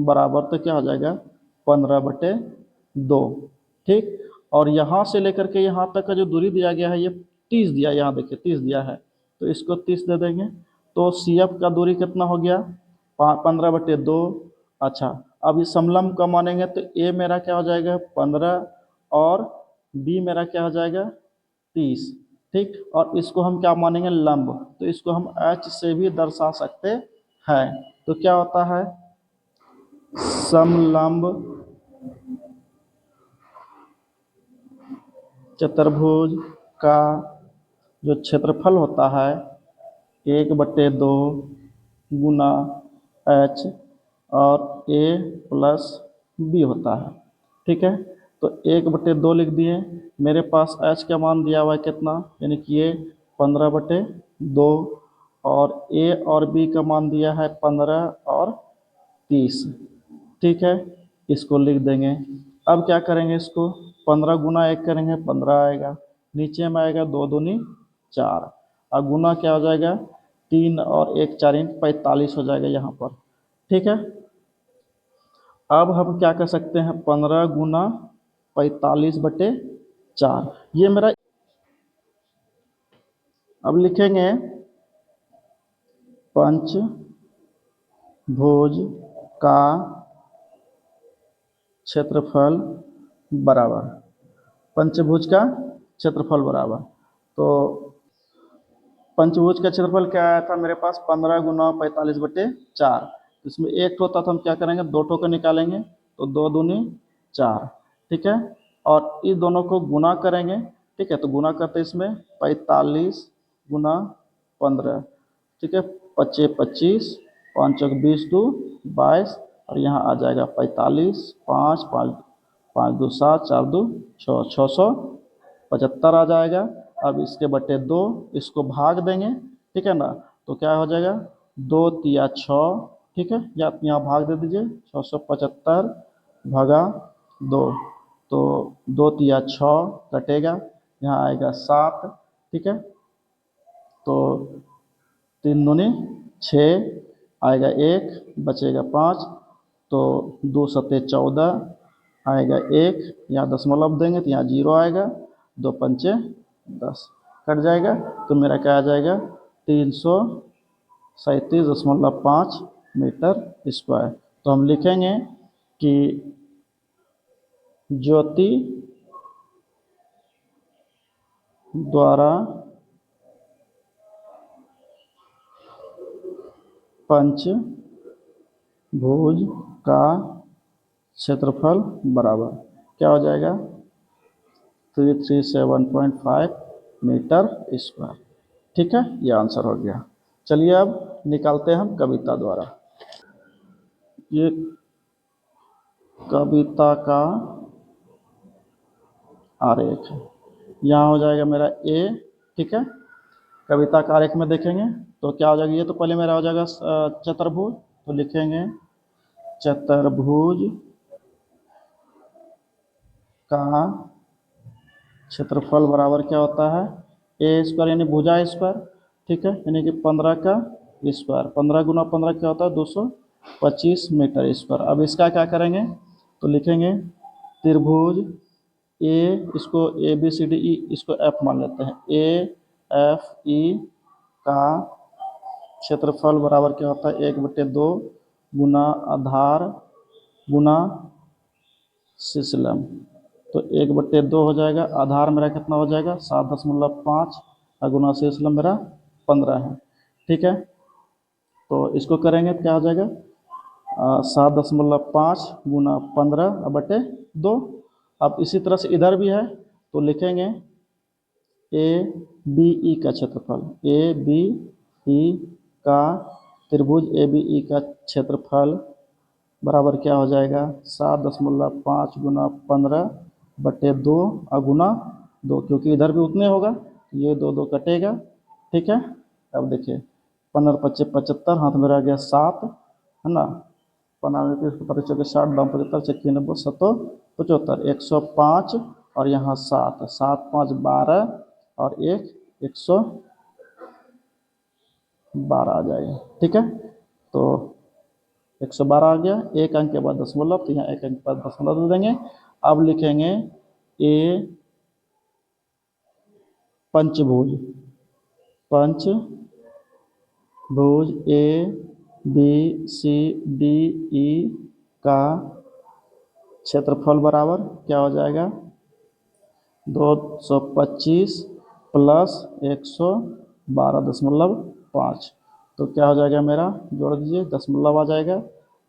बराबर तो क्या हो जाएगा 15/2। ठीक, और यहाँ से लेकर के यहाँ तक का जो दूरी दिया गया है ये 30 दिया, यहाँ देखिए 30 दिया है, तो इसको 30 दे देंगे, तो सी एफ का दूरी कितना हो गया 15/2। अच्छा, अब इस समलंब का मानेंगे तो ए मेरा क्या हो जाएगा 15 और बी मेरा क्या हो जाएगा 30। ठीक, और इसको हम क्या मानेंगे लंब, तो इसको हम एच से भी दर्शा सकते हैं। तो क्या होता है समलंब चतुर्भुज का जो क्षेत्रफल होता है 1/2 गुना एच और ए प्लस बी होता है। ठीक है, तो 1/2 लिख दिए, मेरे पास एच का मान दिया हुआ है कितना, यानी कि ये 15/2, और ए और बी का मान दिया है 15 और 30। ठीक है, इसको लिख देंगे। अब क्या करेंगे, इसको 15 गुना 1 करेंगे 15 आएगा, नीचे में आएगा 2 दूनी 4, और गुना क्या हो जाएगा 3 और 1 4 45 हो जाएगा यहाँ पर। ठीक है, अब हम क्या कर सकते हैं 15 गुना 45/4, ये मेरा। अब लिखेंगे पंचभुज का क्षेत्रफल बराबर, पंचभुज का क्षेत्रफल बराबर, तो पंचभुज का क्षेत्रफल क्या आया था मेरे पास 15 गुना 45/4। इसमें एक ठो होता तो हम क्या करेंगे 2 ठो का निकालेंगे, तो 2 दूनी 4। ठीक है, और इस दोनों को गुना करेंगे। ठीक है, तो गुना करते इसमें 45 गुना 15। ठीक है, 25 25, 5 20 2 22, और यहाँ आ जाएगा 45, 5 5 5 2 7, 4 2 6, 675 आ जाएगा। अब इसके बटे 2, इसको भाग देंगे, ठीक है ना, तो क्या हो जाएगा, 2 तिया 6, ठीक है, या यहाँ भाग दे दीजिए, 675 भागा 2, तो 2 तिया 6 कटेगा, यहाँ आएगा 7, ठीक है, तो 3 दूनी 6 आएगा, 1 बचेगा 5, तो 2 सत्ते 14 आएगा 1, यहाँ दशमलव देंगे तो यहाँ 0 आएगा, 2 पंचे 10 कट जाएगा, तो मेरा क्या आ जाएगा, 337.5 मीटर स्क्वायर। तो हम लिखेंगे कि ज्योति द्वारा पंचभुज का क्षेत्रफल बराबर क्या हो जाएगा, 337.5 मीटर स्क्वायर, ठीक है, ये आंसर हो गया। चलिए अब निकालते हैं हम कविता द्वारा। ये कविता का आरेख है, यहाँ हो जाएगा मेरा ए, ठीक है, कविता का आरेख में देखेंगे तो क्या हो जाएगा, ये तो पहले मेरा हो जाएगा चतुर्भुज, तो लिखेंगे चतुर्भुज का क्षेत्रफल बराबर क्या होता है, ए स्क्वायर यानी भुजा स्क्वायर, ठीक है, यानी कि 15 का स्क्वायर, 15 गुना 15 क्या होता है, 225 मीटर स्क्वायर। अब इसका क्या करेंगे, तो लिखेंगे त्रिभुज ए, इसको ए बी सी डी ई, इसको एफ मान लेते हैं, ए एफ ई का क्षेत्रफल बराबर क्या होता है, 1/2 गुना आधार गुना सिसलम, तो 1/2 हो जाएगा, आधार मेरा कितना हो जाएगा 7.5 और गुना सिसलम मेरा 15 है, ठीक है, तो इसको करेंगे तो क्या हो जाएगा, 7.5 गुना 15 बटे 2। अब इसी तरह से इधर भी है, तो लिखेंगे ए बी ई का क्षेत्रफल, ए बी ई का त्रिभुज ए बी ई का क्षेत्रफल बराबर क्या हो जाएगा, 7.5 गुना 15 बटे 2 और गुना 2, क्योंकि इधर भी उतने होगा, ये 2 2 कटेगा, ठीक है। अब देखिए 15 पच्चे 75, हाथ में रह गया 7, है ना, 15 पच्चीस 60, दाम 75, 96, 70, 75, 105 और यहाँ 7, 7 5 12 और 112 आ जाएगा, ठीक है, तो 112 आ गया, एक अंक के बाद दशमलव, तो यहाँ एक अंक के बाद दशमलव दे देंगे। अब लिखेंगे ए पंचभुज, पंचभुज ए बी सी डी ई का क्षेत्रफल बराबर क्या हो जाएगा, 225 प्लस 112.5, तो क्या हो जाएगा मेरा, जोड़ दीजिए, दशमलव आ जाएगा,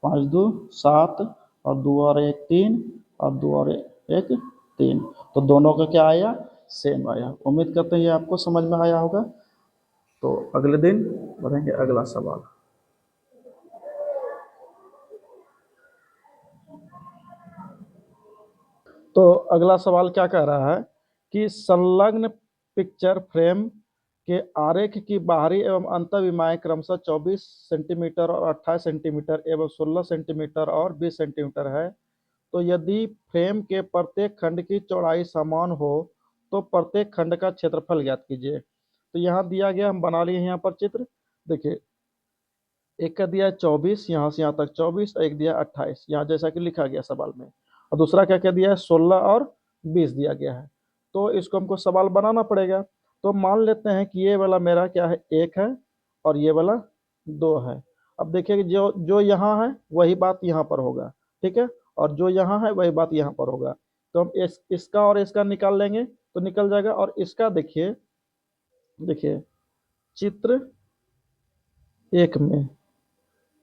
5 2 7 और 2 और 1 3 और 2 और 1 3, तो दोनों का क्या आया, सेम आया। उम्मीद करते हैं ये आपको समझ में आया होगा। तो अगले दिन बढ़ेंगे अगला सवाल। तो अगला सवाल क्या कह रहा है कि संलग्न पिक्चर फ्रेम के आरेख की बाहरी एवं अंतःविमाएँ क्रमशः 24 सेंटीमीटर और 28 सेंटीमीटर एवं 16 सेंटीमीटर और 20 सेंटीमीटर है। तो यदि फ्रेम के प्रत्येक खंड की चौड़ाई समान हो तो प्रत्येक खंड का क्षेत्रफल ज्ञात कीजिए। तो यहाँ दिया गया, हम बना लिए यहाँ पर चित्र, देखिए एक का दिया 24, यहाँ से यहाँ तक 24, एक दिया 28, यहाँ जैसा कि लिखा गया सवाल में, और दूसरा क्या क्या दिया है, 16 और 20 दिया गया है। तो इसको हमको सवाल बनाना पड़ेगा। तो मान लेते हैं कि ये वाला मेरा क्या है, 1 है और ये वाला 2 है। अब देखिए कि जो जो यहाँ है वही बात यहाँ पर होगा, ठीक है, और जो यहाँ है वही बात यहाँ पर होगा। तो हम इसका और इसका निकाल लेंगे तो निकल जाएगा। और इसका देखिए, देखिए चित्र 1 में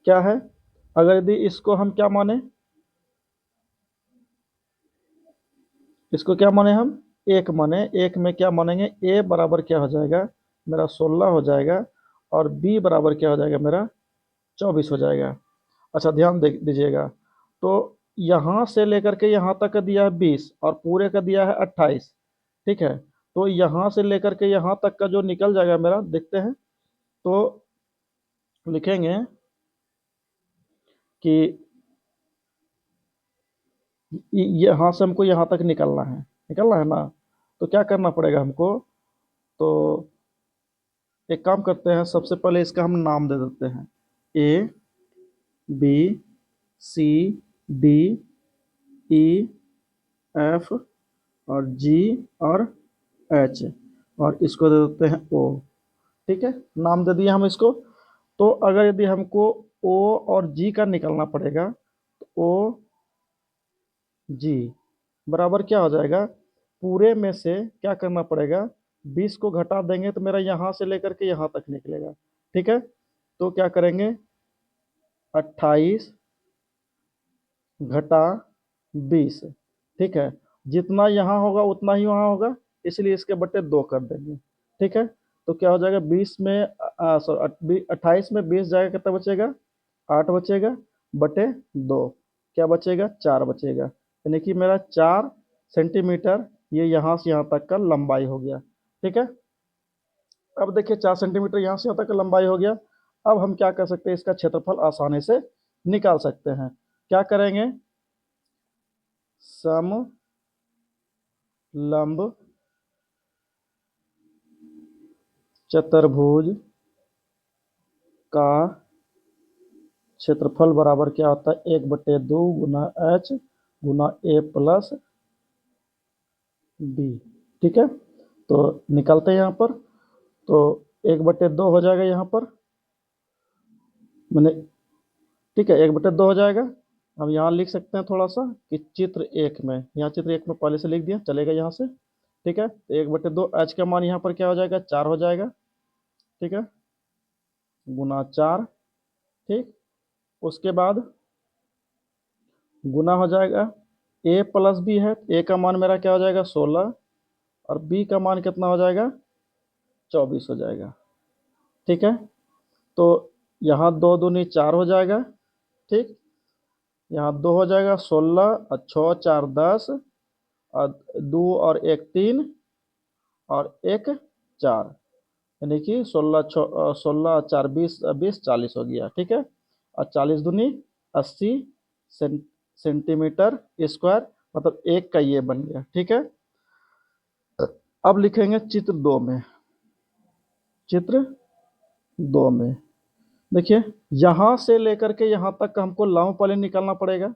क्या है, अगर यदि इसको हम क्या माने, इसको क्या माने हम, 1 माने, 1 में क्या मानेंगे, ए बराबर क्या हो जाएगा मेरा 16 हो जाएगा और बी बराबर क्या हो जाएगा मेरा 24 हो जाएगा। अच्छा ध्यान दे दीजिएगा, तो यहाँ से लेकर के यहाँ तक का दिया है 20 और पूरे का दिया है 28। ठीक है, तो यहाँ से लेकर के यहाँ तक का जो निकल जाएगा मेरा, देखते हैं। तो लिखेंगे कि यहाँ से हमको यहाँ तक निकलना है ना। तो क्या करना पड़ेगा हमको, तो एक काम करते हैं, सबसे पहले इसका हम नाम दे देते हैं, A B C D E F और जी और एच, और इसको दे देते हैं ओ। ठीक है, नाम दे दिया हम इसको। तो अगर यदि हमको ओ और जी का निकलना पड़ेगा, तो ओ जी बराबर क्या हो जाएगा, पूरे में से क्या करना पड़ेगा, 20 को घटा देंगे तो मेरा यहाँ से लेकर के यहाँ तक निकलेगा। ठीक है, तो क्या करेंगे, 28 घटा 20। ठीक है, जितना यहाँ होगा उतना ही वहाँ होगा, इसलिए इसके बटे 2 कर देंगे। ठीक है, तो क्या हो जाएगा, 20 में 28 में 20 जाएगा, कितना बचेगा, 8 बचेगा, बटे 2 क्या बचेगा, 4 बचेगा। यानी कि मेरा 4 सेंटीमीटर ये यहाँ से यहाँ तक का लंबाई हो गया। ठीक है, अब देखिए 4 सेंटीमीटर यहाँ से यहाँ तक का लंबाई हो गया। अब हम क्या कर सकते हैं, इसका क्षेत्रफल आसानी से निकाल सकते हैं। क्या करेंगे, सम लंब चतुर्भुज का क्षेत्रफल बराबर क्या होता है, 1/2 गुना एच गुना ए प्लस बी। ठीक है, तो निकालते हैं यहाँ पर, तो 1/2 हो जाएगा यहाँ पर, मैंने, ठीक है, 1/2 हो जाएगा। हम यहाँ लिख सकते हैं थोड़ा सा कि चित्र एक में, यहाँ चित्र एक में पहले से लिख दिया, चलेगा यहाँ से। ठीक है, तो 1/2 एच का मान यहाँ पर क्या हो जाएगा, 4 हो जाएगा। ठीक है, गुना 4। ठीक, उसके बाद गुना हो जाएगा, ए प्लस बी है, ए का मान मेरा क्या हो जाएगा, 16, और बी का मान कितना हो जाएगा, 24 हो जाएगा। ठीक है, तो यहाँ 2 दूनी 4 हो जाएगा। ठीक, यहाँ 2 हो जाएगा, 16 और 6 4 10 और 2 और 1 3 और 1 4, यानी कि 16 4 20 20 40 हो गया। ठीक है, और 40 दूनी 80 सेंटीमीटर स्क्वायर, मतलब एक का ये बन गया। ठीक है, अब लिखेंगे चित्र 2 में देखिए, यहाँ से लेकर के यहाँ तक का हमको लंब पहले निकालना पड़ेगा।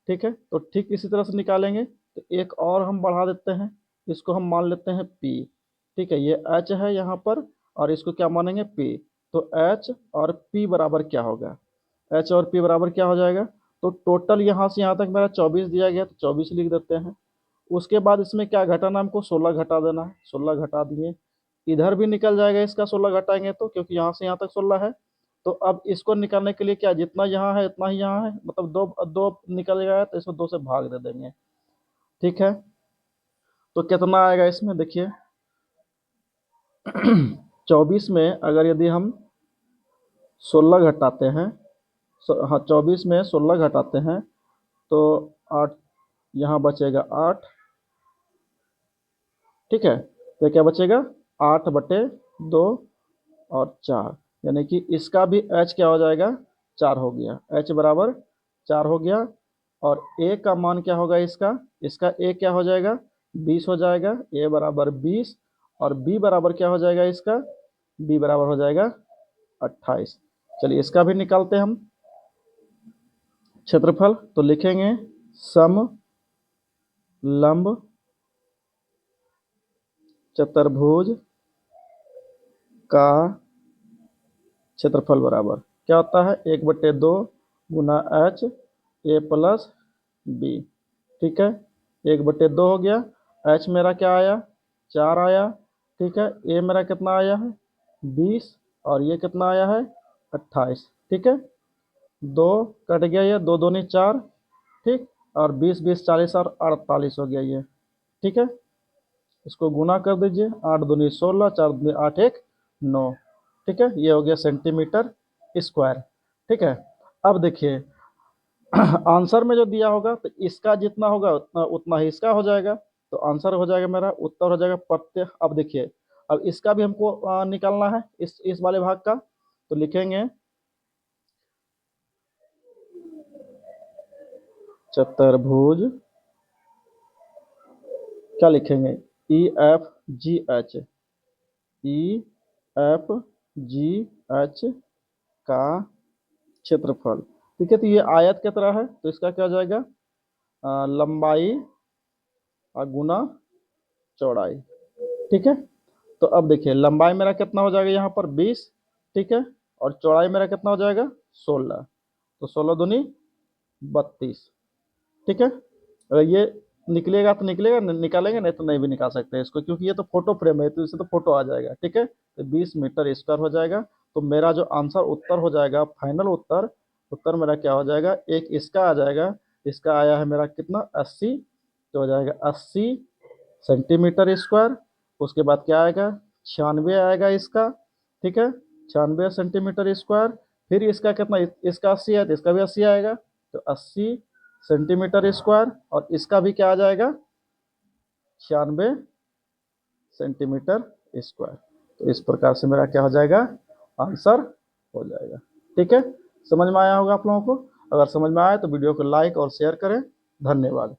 ठीक है, तो ठीक इसी तरह से निकालेंगे। तो एक और हम बढ़ा देते हैं, इसको हम मान लेते हैं P। ठीक है, ये H है यहाँ पर, और इसको क्या मानेंगे, P। तो H और P बराबर क्या होगा, H और P बराबर क्या हो जाएगा, तो टोटल यहाँ से यहाँ तक मेरा 24 दिया गया, तो 24 लिख देते हैं। उसके बाद इसमें क्या घटाना, हमको 16 घटा देना है, 16 घटा दिए। इधर भी निकल जाएगा इसका, 16 घटाएंगे तो, क्योंकि यहाँ से यहाँ तक 16 है। तो अब इसको निकालने के लिए क्या, जितना यहाँ है उतना ही यहाँ है, मतलब दो दो निकल गया है, तो इसको 2 से भाग दे देंगे। ठीक है, तो कितना आएगा इसमें, देखिए 24 में अगर यदि हम 16 घटाते हैं, हाँ 24 में 16 घटाते हैं, तो 8 यहाँ बचेगा 8। ठीक है, तो क्या बचेगा, 8/2 और 4, यानी कि इसका भी H क्या हो जाएगा, 4 हो गया, H बराबर 4 हो गया। और A का मान क्या होगा, इसका A क्या हो जाएगा, 20 हो जाएगा, A बराबर 20। और B बराबर क्या हो जाएगा, इसका B बराबर हो जाएगा 28। चलिए इसका भी निकालते हैं हम क्षेत्रफल। तो लिखेंगे सम लंब चतुर्भुज का क्षेत्रफल बराबर क्या होता है, 1/2 गुना H A प्लस B। ठीक है, 1/2 हो गया, H मेरा क्या आया, 4 आया। ठीक है, A मेरा कितना आया है, 20, और ये कितना आया है, 28। ठीक है, 2 कट गया, ये 2 दूनी 4। ठीक, और 20 20 40 और 48 हो गया ये। ठीक है, इसको गुना कर दीजिए, 8 दूनी 16, 4 दूनी 8 1 9। ठीक है, ये हो गया सेंटीमीटर स्क्वायर। ठीक है, अब देखिए आंसर में जो दिया होगा तो इसका जितना होगा उतना उतना ही इसका हो जाएगा। तो आंसर हो जाएगा मेरा, उत्तर हो जाएगा प्रत्यय। अब देखिए, अब इसका भी हमको निकालना है, इस वाले भाग का। तो लिखेंगे चतुर्भुज, क्या लिखेंगे, E F G H, E F G H का क्षेत्रफल। ठीक है, तो ये आयत की तरह है, तो इसका क्या हो जाएगा, लंबाई और गुना चौड़ाई। ठीक है, तो अब देखिए लंबाई मेरा कितना हो जाएगा यहाँ पर 20, ठीक है, और चौड़ाई मेरा कितना हो जाएगा 16। तो 16 दूनी 32। ठीक है, अगर ये निकलेगा तो निकलेगा, निकालेंगे नहीं तो नहीं भी निकाल सकते इसको, क्योंकि ये तो फोटो फ्रेम है, तो इससे तो फोटो आ जाएगा। ठीक है, तो 20 मीटर स्क्वायर हो जाएगा। तो मेरा जो आंसर उत्तर हो जाएगा, फाइनल उत्तर, उत्तर मेरा क्या हो जाएगा, एक इसका आ जाएगा, इसका आया है मेरा कितना 80, तो हो जाएगा 80 सेंटीमीटर स्क्वायर। उसके बाद क्या आएगा, 96 आएगा इसका। ठीक है, 96 सेंटीमीटर स्क्वायर। फिर इसका कितना, इसका 80 है तो इसका भी 80 आएगा, तो 80 सेंटीमीटर स्क्वायर। और इसका भी क्या आ जाएगा, 96 सेंटीमीटर स्क्वायर। तो इस प्रकार से मेरा क्या हो जाएगा, आंसर हो जाएगा। ठीक है, समझ में आया होगा आप लोगों को। अगर समझ में आया तो वीडियो को लाइक और शेयर करें। धन्यवाद।